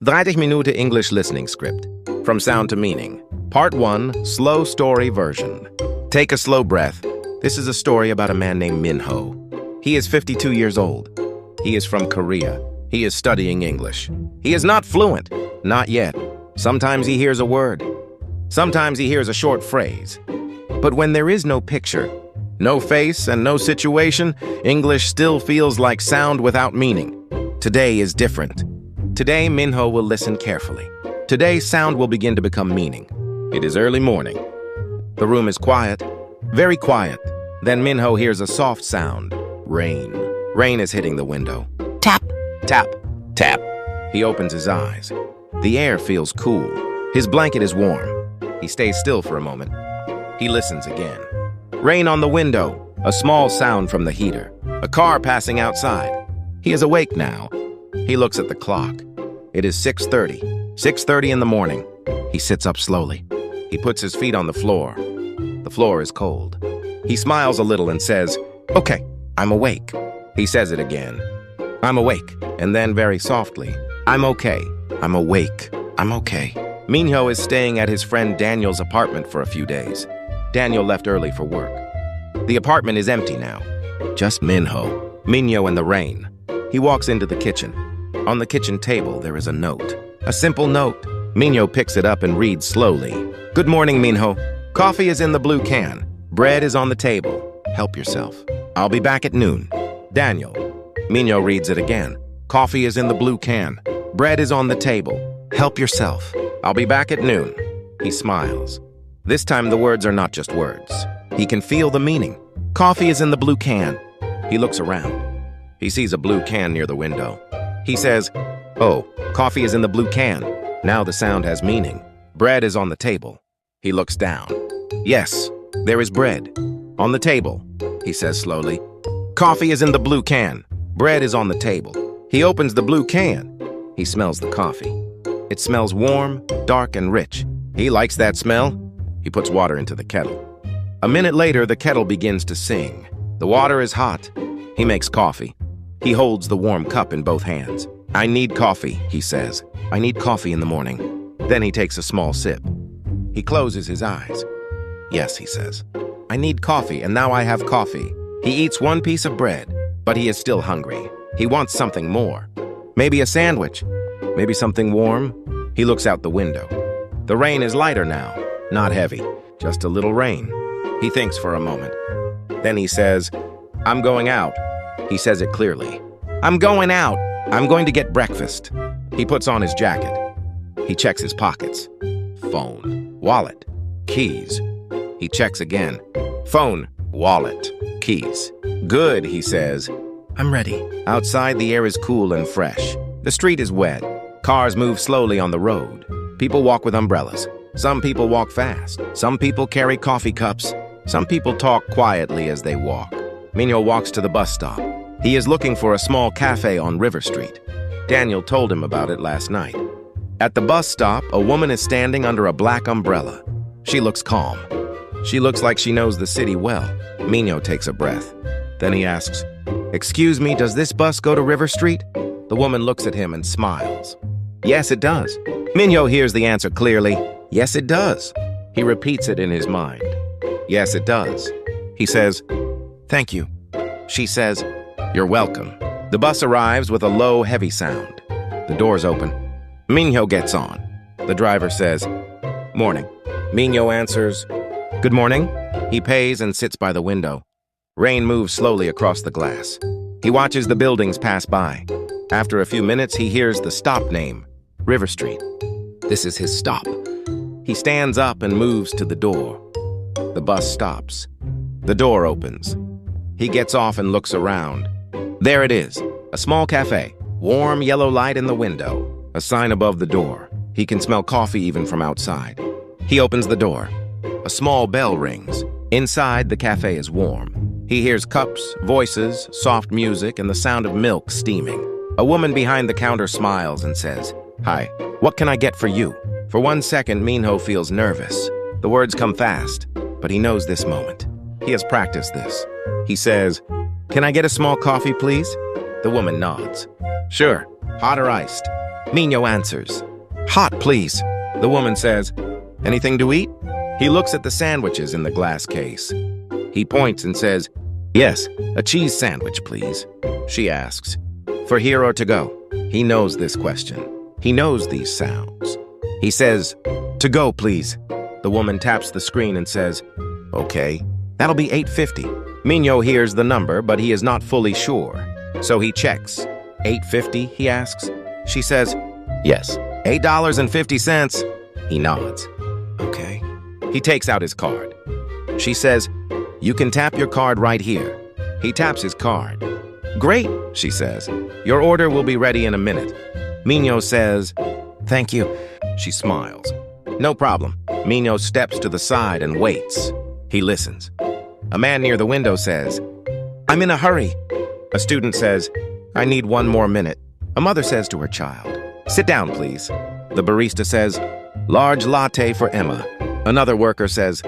30 Minute English Listening Script. From Sound to Meaning. Part 1, Slow Story Version. Take a slow breath. This is a story about a man named Min-ho. He is 52 years old. He is from Korea. He is studying English. He is not fluent. Not yet. Sometimes he hears a word. Sometimes he hears a short phrase. But when there is no picture, no face, and no situation, English still feels like sound without meaning. Today is different. Today, Min-ho will listen carefully. Today, sound will begin to become meaning. It is early morning. The room is quiet, very quiet. Then Min-ho hears a soft sound. Rain. Rain is hitting the window. Tap, tap, tap. He opens his eyes. The air feels cool. His blanket is warm. He stays still for a moment. He listens again. Rain on the window. A small sound from the heater. A car passing outside. He is awake now. He looks at the clock. It is 6:30. 6:30 in the morning. He sits up slowly. He puts his feet on the floor. The floor is cold. He smiles a little and says, "Okay, I'm awake." He says it again. "I'm awake." And then very softly, "I'm okay. I'm awake. I'm okay." Min-ho is staying at his friend Daniel's apartment for a few days. Daniel left early for work. The apartment is empty now. Just Min-ho, Min-ho and the rain. He walks into the kitchen. On the kitchen table, there is a note. A simple note. Min-ho picks it up and reads slowly. "Good morning, Min-ho. Coffee is in the blue can. Bread is on the table. Help yourself. I'll be back at noon. Daniel." Min-ho reads it again. "Coffee is in the blue can. Bread is on the table. Help yourself. I'll be back at noon." He smiles. This time the words are not just words. He can feel the meaning. Coffee is in the blue can. He looks around. He sees a blue can near the window. He says, "Oh, coffee is in the blue can." Now the sound has meaning. Bread is on the table. He looks down. Yes, there is bread. On the table, he says slowly. Coffee is in the blue can. Bread is on the table. He opens the blue can. He smells the coffee. It smells warm, dark, and rich. He likes that smell. He puts water into the kettle. A minute later, the kettle begins to sing. The water is hot. He makes coffee. He holds the warm cup in both hands. "I need coffee," he says. "I need coffee in the morning." Then he takes a small sip. He closes his eyes. "Yes," he says. "I need coffee, and now I have coffee." He eats one piece of bread, but he is still hungry. He wants something more. Maybe a sandwich. Maybe something warm. He looks out the window. The rain is lighter now. Not heavy. Just a little rain. He thinks for a moment. Then he says, "I'm going out." He says it clearly. "I'm going out. I'm going to get breakfast." He puts on his jacket. He checks his pockets. Phone, wallet, keys. He checks again. Phone, wallet, keys. "Good," he says. "I'm ready." Outside, the air is cool and fresh. The street is wet. Cars move slowly on the road. People walk with umbrellas. Some people walk fast. Some people carry coffee cups. Some people talk quietly as they walk. Min-ho walks to the bus stop. He is looking for a small cafe on River Street. Daniel told him about it last night. At the bus stop, a woman is standing under a black umbrella. She looks calm. She looks like she knows the city well. Min-ho takes a breath. Then he asks, "Excuse me, does this bus go to River Street?" The woman looks at him and smiles. "Yes, it does." Min-ho hears the answer clearly. "Yes, it does." He repeats it in his mind. "Yes, it does." He says, "Thank you." She says, "You're welcome." The bus arrives with a low, heavy sound. The doors open. Min-ho gets on. The driver says, "Morning." Min-ho answers, "Good morning." He pays and sits by the window. Rain moves slowly across the glass. He watches the buildings pass by. After a few minutes, he hears the stop name, River Street. This is his stop. He stands up and moves to the door. The bus stops. The door opens. He gets off and looks around. There it is, a small cafe. Warm yellow light in the window. A sign above the door. He can smell coffee even from outside. He opens the door. A small bell rings. Inside, the cafe is warm. He hears cups, voices, soft music, and the sound of milk steaming. A woman behind the counter smiles and says, "Hi, what can I get for you?" For 1 second, Min-ho feels nervous. The words come fast, but he knows this moment. He has practiced this. He says, "Can I get a small coffee, please?" The woman nods. "Sure, hot or iced?" Minho answers, "Hot, please." The woman says, "Anything to eat?" He looks at the sandwiches in the glass case. He points and says, "Yes, a cheese sandwich, please." She asks, "For here or to go?" He knows this question. He knows these sounds. He says, "To go, please." The woman taps the screen and says, "Okay, that'll be $8.50. Minho hears the number, but he is not fully sure. So he checks. $8.50, he asks. She says, "Yes, $8.50. He nods. "Okay." He takes out his card. She says, "You can tap your card right here." He taps his card. "Great," she says. "Your order will be ready in a minute." Minho says, "Thank you." She smiles. "No problem." Minho steps to the side and waits. He listens. A man near the window says, "I'm in a hurry." A student says, "I need one more minute." A mother says to her child, "Sit down, please." The barista says, "Large latte for Emma." Another worker says,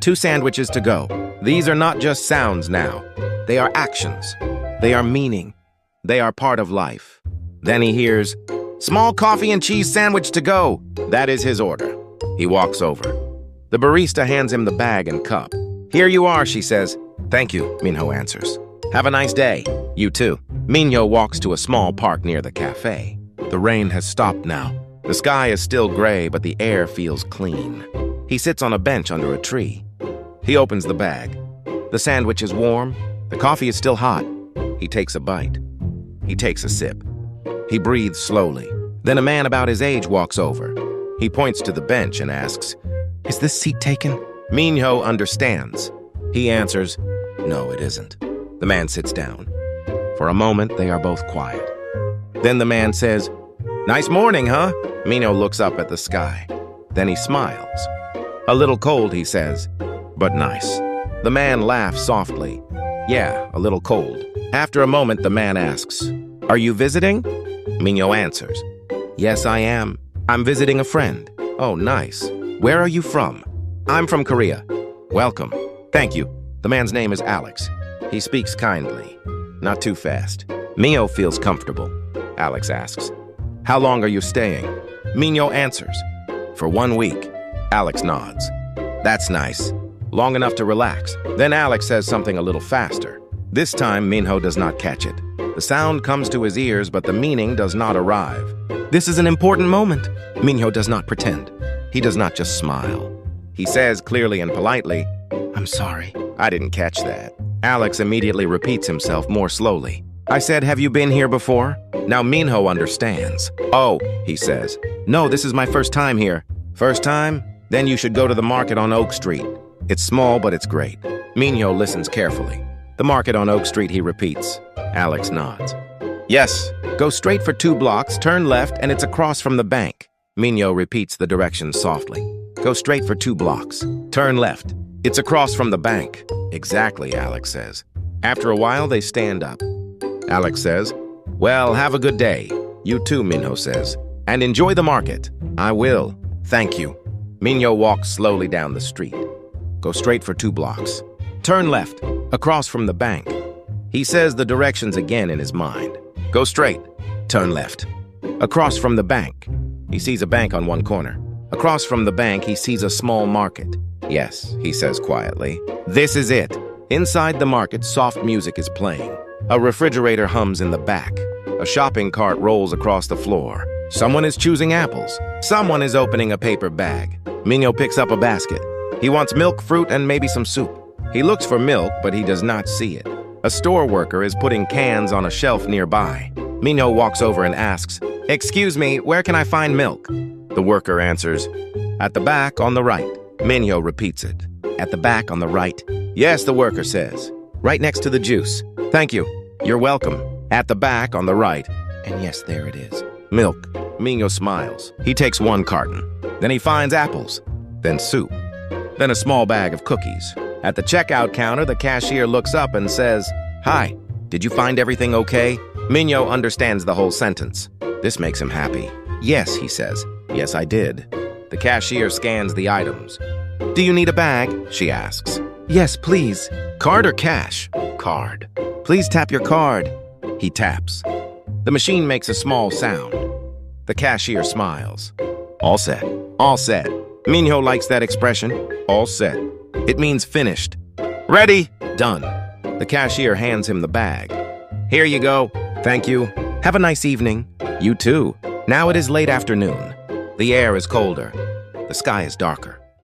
"2 sandwiches to go." These are not just sounds now. They are actions. They are meaning. They are part of life. Then he hears, "Small coffee and cheese sandwich to go." That is his order. He walks over. The barista hands him the bag and cup. "Here you are," she says. "Thank you," Minho answers. "Have a nice day." "You too." Minho walks to a small park near the cafe. The rain has stopped now. The sky is still gray, but the air feels clean. He sits on a bench under a tree. He opens the bag. The sandwich is warm. The coffee is still hot. He takes a bite. He takes a sip. He breathes slowly. Then a man about his age walks over. He points to the bench and asks, "Is this seat taken?" Minho understands. He answers, "No, it isn't." The man sits down. For a moment, they are both quiet. Then the man says, "Nice morning, huh?" Minho looks up at the sky. Then he smiles. "A little cold," he says, "but nice." The man laughs softly. "Yeah, a little cold." After a moment, the man asks, "Are you visiting?" Minho answers, "Yes, I am. I'm visiting a friend." "Oh, nice. Where are you from?" "I'm from Korea." "Welcome." "Thank you." The man's name is Alex. He speaks kindly, not too fast. Minho feels comfortable. Alex asks, "How long are you staying?" Minho answers, "For 1 week." Alex nods. "That's nice. Long enough to relax." Then Alex says something a little faster. This time, Minho does not catch it. The sound comes to his ears, but the meaning does not arrive. This is an important moment. Minho does not pretend. He does not just smile. He says clearly and politely, "I'm sorry. I didn't catch that." Alex immediately repeats himself more slowly. "I said, have you been here before?" Now Minho understands. "Oh," he says. "No, this is my first time here." "First time? Then you should go to the market on Oak Street. It's small, but it's great." Minho listens carefully. "The market on Oak Street," he repeats. Alex nods. "Yes, go straight for 2 blocks, turn left, and it's across from the bank." Minho repeats the directions softly. "Go straight for 2 blocks, turn left. It's across from the bank." "Exactly," Alex says. After a while, they stand up. Alex says, "Well, have a good day." "You too," Minho says. "And enjoy the market." "I will. Thank you." Minho walks slowly down the street. "Go straight for 2 blocks. Turn left, across from the bank." He says the directions again in his mind. "Go straight, turn left, across from the bank." He sees a bank on one corner. Across from the bank, he sees a small market. "Yes," he says quietly. "This is it." Inside the market, soft music is playing. A refrigerator hums in the back. A shopping cart rolls across the floor. Someone is choosing apples. Someone is opening a paper bag. Minho picks up a basket. He wants milk, fruit, and maybe some soup. He looks for milk, but he does not see it. A store worker is putting cans on a shelf nearby. Minho walks over and asks, "Excuse me, where can I find milk?" The worker answers, "At the back on the right." Minho repeats it. "At the back on the right." "Yes," the worker says. "Right next to the juice." "Thank you." "You're welcome." "At the back on the right." And yes, there it is. Milk. Minho smiles. He takes 1 carton. Then he finds apples. Then soup. Then a small bag of cookies. At the checkout counter, the cashier looks up and says, "Hi, did you find everything okay?" Minho understands the whole sentence. This makes him happy. "Yes," he says. "Yes, I did." The cashier scans the items. "Do you need a bag?" she asks. "Yes, please." "Card or cash?" "Card." "Please tap your card." He taps. The machine makes a small sound. The cashier smiles. All set. All set. Minho likes that expression. All set. It means finished. Ready? Done. The cashier hands him the bag. Here you go. Thank you. Have a nice evening. You too. Now it is late afternoon. The air is colder. The sky is darker.